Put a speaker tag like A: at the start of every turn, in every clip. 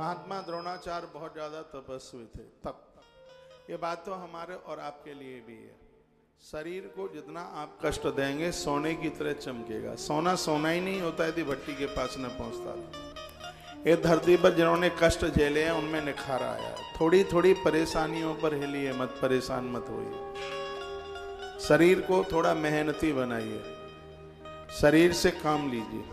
A: महात्मा द्रोणाचार्य बहुत ज्यादा तपस्वी थे तब। ये बात तो हमारे और आपके लिए भी है। शरीर को जितना आप कष्ट देंगे सोने की तरह चमकेगा। सोना सोना ही नहीं होता यदि भट्टी के पास न पहुंचता। ये धरती पर जिन्होंने कष्ट झेले हैं उनमें निखार आया। थोड़ी थोड़ी परेशानियों पर हिलिए मत, परेशान मत होइए। शरीर को थोड़ा मेहनती बनाइए, शरीर से काम लीजिए।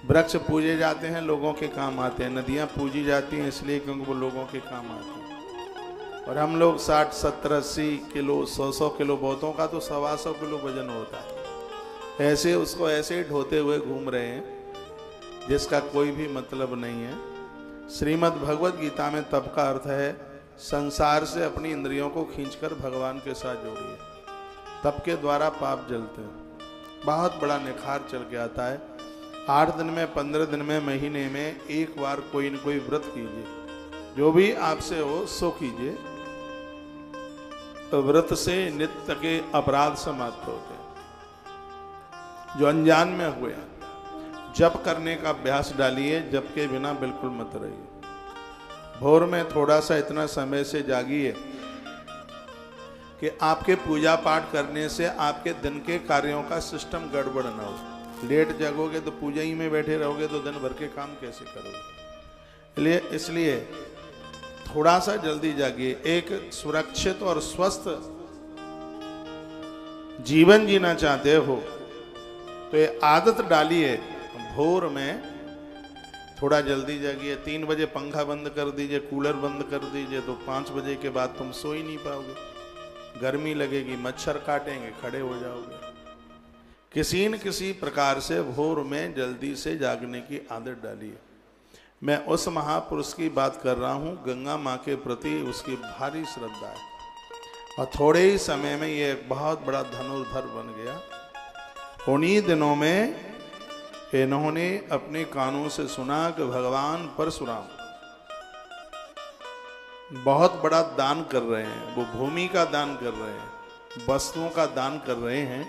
A: वृक्ष पूजे जाते हैं लोगों के काम आते हैं, नदियां पूजी जाती हैं इसलिए क्योंकि वो लोगों के काम आते हैं। और हम लोग 60, 70, 80 किलो 100 किलो बहुतों का तो 125 किलो वजन होता है। ऐसे उसको ऐसे ही ढोते हुए घूम रहे हैं जिसका कोई भी मतलब नहीं है। श्रीमद् भगवद गीता में तप का अर्थ है संसार से अपनी इंद्रियों को खींचकर भगवान के साथ जोड़िए। तप के द्वारा पाप जलते हैं, बहुत बड़ा निखार चल के आता है। 8 दिन में, 15 दिन में, महीने में एक बार कोई न कोई व्रत कीजिए। जो भी आपसे हो सो कीजिए। तो व्रत से नित्य के अपराध समाप्त होते हैं जो अनजान में हुए। जप करने का अभ्यास डालिए, जप के बिना बिल्कुल मत रहिए। भोर में थोड़ा सा इतना समय से जागिए कि आपके पूजा पाठ करने से आपके दिन के कार्यों का सिस्टम गड़बड़ ना हो। लेट जागोगे तो पूजा ही में बैठे रहोगे तो दिन भर के काम कैसे करोगे। इसलिए थोड़ा सा जल्दी जागिए। एक सुरक्षित और स्वस्थ जीवन जीना चाहते हो तो ये आदत डालिए। भोर में थोड़ा जल्दी जागिए। 3 बजे पंखा बंद कर दीजिए, कूलर बंद कर दीजिए, तो 5 बजे के बाद तुम सो ही नहीं पाओगे। गर्मी लगेगी, मच्छर काटेंगे, खड़े हो जाओगे। किसी न किसी प्रकार से भोर में जल्दी से जागने की आदत डालिए। मैं उस महापुरुष की बात कर रहा हूँ, गंगा माँ के प्रति उसकी भारी श्रद्धा है और थोड़े ही समय में ये एक बहुत बड़ा धनुर्धर बन गया। उन्हीं दिनों में इन्होंने अपने कानों से सुना कि भगवान परशुराम बहुत बड़ा दान कर रहे हैं। वो भूमि का दान कर रहे हैं, वस्तुओं का दान कर रहे हैं।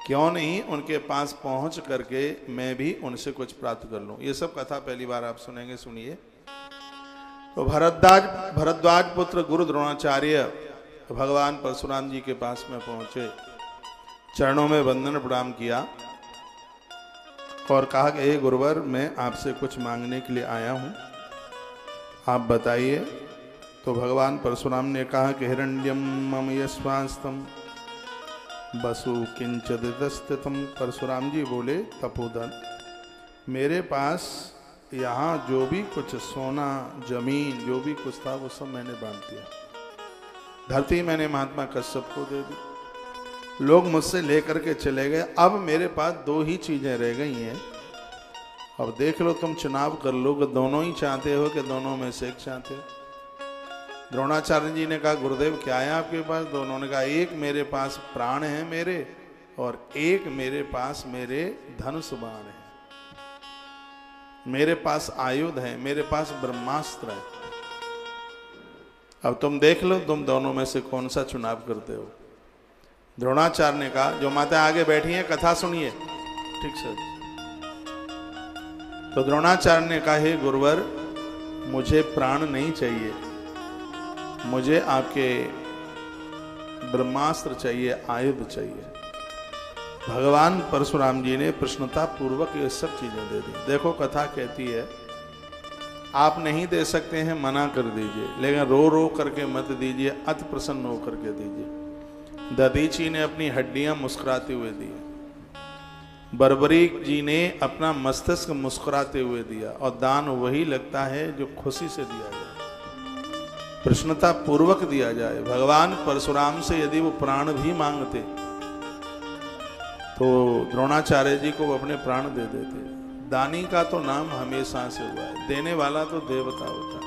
A: क्यों नहीं उनके पास पहुंच करके मैं भी उनसे कुछ प्राप्त कर लूं। ये सब कथा पहली बार आप सुनेंगे, सुनिए। तो भरद्वाज पुत्र गुरु द्रोणाचार्य भगवान परशुराम जी के पास में पहुंचे, चरणों में वंदन प्रणाम किया और कहा कि हे गुरुवर, मैं आपसे कुछ मांगने के लिए आया हूं, आप बताइए। तो भगवान परशुराम ने कहा कि हिरण्यम मम यस्वास्तम बसु किंचिदस्थितम। परशुराम जी बोले, तपोधन, मेरे पास यहाँ जो भी कुछ सोना जमीन जो भी कुछ था वो सब मैंने बांट दिया। धरती मैंने महात्मा कश्यप को दे दी, लोग मुझसे लेकर के चले गए। अब मेरे पास 2 ही चीजें रह गई हैं। अब देख लो, तुम चुनाव कर लो कि दोनों ही चाहते हो कि दोनों में से एक चाहते हो। द्रोणाचार्य जी ने कहा, गुरुदेव क्या है आपके पास? दोनों ने कहा, एक मेरे पास प्राण है मेरे और एक मेरे पास मेरे धनुष बाण है, मेरे पास आयुध है, मेरे पास ब्रह्मास्त्र है। अब तुम देख लो, तुम दोनों में से कौन सा चुनाव करते हो। द्रोणाचार्य ने कहा, जो माता आगे बैठी हैं कथा सुनिए ठीक से। तो द्रोणाचार्य ने कहा, हे गुरुवर, मुझे प्राण नहीं चाहिए, मुझे आपके ब्रह्मास्त्र चाहिए, आयुध चाहिए। भगवान परशुराम जी ने प्रश्नता पूर्वक ये सब चीजें दे दी। देखो कथा कहती है, आप नहीं दे सकते हैं मना कर दीजिए, लेकिन रो रो करके मत दीजिए, अति प्रसन्न होकर के दीजिए। दधीची ने अपनी हड्डियां मुस्कुराते हुए दी, बर्बरीक जी ने अपना मस्तिष्क मुस्कुराते हुए दिया। और दान वही लगता है जो खुशी से दिया जाए, प्रश्नता पूर्वक दिया जाए। भगवान परशुराम से यदि वो प्राण भी मांगते तो द्रोणाचार्य जी को वो अपने प्राण दे देते। दानी का तो नाम हमेशा से हुआ है, देने वाला तो देवता होता है।